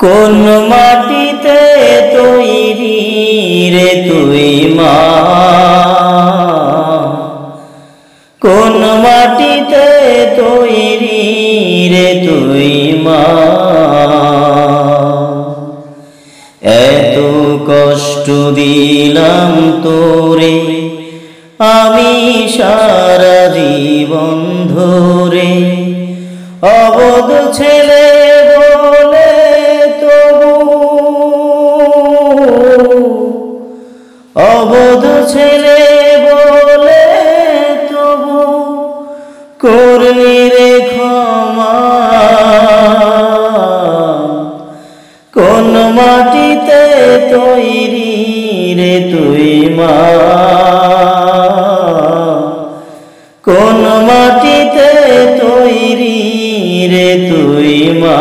কোন মাটিতে তৈরি রে তুই মা, কোন মাটিতে তৈরি রে তুই মা। এত কষ্ট দিলাম তোরে আমি সারা জীবন ধরে, অবধ ছেলে বলে তবু, অবধ ছেলে বলে তবু করলি রে ক্ষমা। কোন মাটিতে তৈরি রে তুই মা, কোন মাটিতে তৈরি রে তুই মা।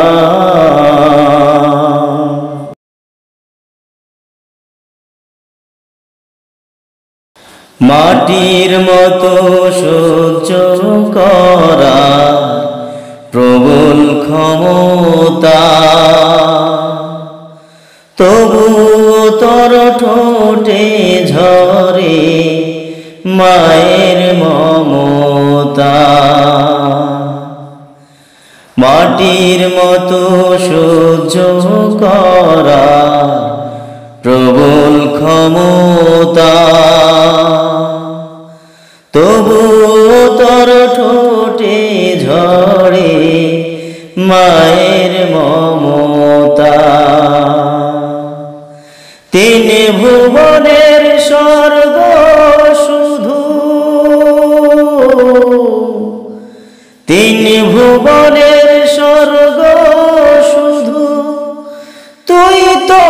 মাটির মতো সহ্য করা প্রবল ক্ষমতা, তবু তোর ঠোঁটে ঝরে মায়ের মমতা। মাটির মতো সহ্য করা প্রবল ক্ষমতা, তবু তোর ঠোঁটে ঝরে মায়ের মমতা। তিন ভুবনের স্বর্গ শুধু, তিন ভুবনের স্বর্গ শুধু তুই তো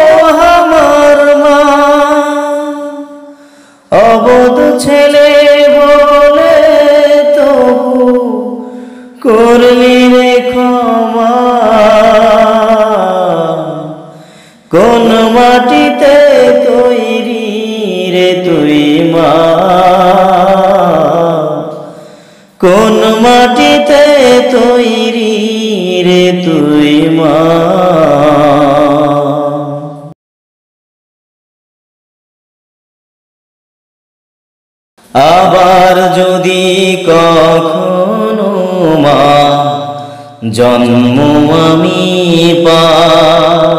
আমার মা। অবধ ছেলে বলে তবু করলি রে ক্ষমা। কোন মাটিতে তৈরি রে তুই মা, কোন মাটিতে তৈরি রে তুই মা। আবার যদি কখনো মা জন্ম আমি পাই,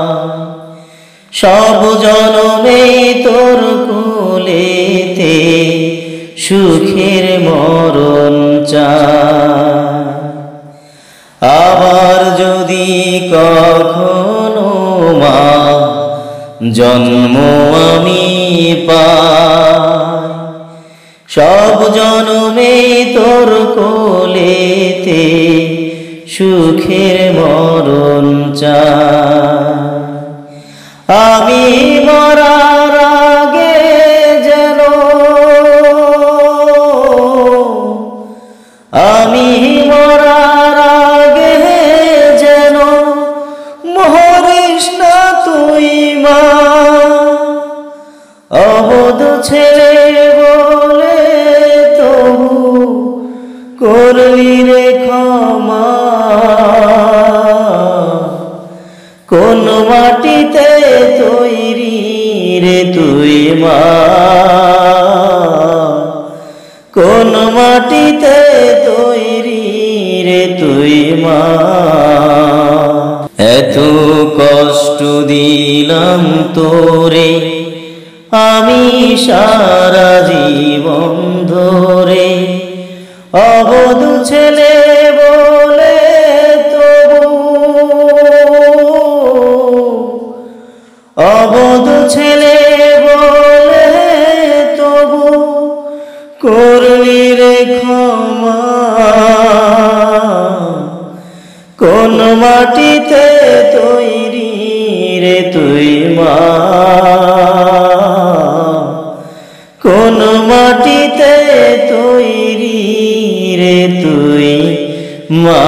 সব জনমে তোর কোলেতে সুখের মরণ চাই। আবার যদি কখনো মা জন্ম আমি পাই, সব জনমে তোর কোলেতে সুখের মরণ চাই। আমি মরার আগে যেন, আমি মরার আগে যেন মরিস না তুই মা। অবধ ছেলে বলে তবু করলি রে ক্ষমা। কোন মাটিতে তৈরি রে তুই মা, কোন মাটিতে তৈরি রে তুই মা। এত কষ্ট দিলাম তোরে আমি সারা জীবন ধরে, অবধ ছেলে বলে তবু, অবধ ছেলে বলে তবু করলি রে ক্ষমা। কোন মাটিতে তৈরি রে তুই মা, কোন মাটিতে তৈরি রে তুই মা।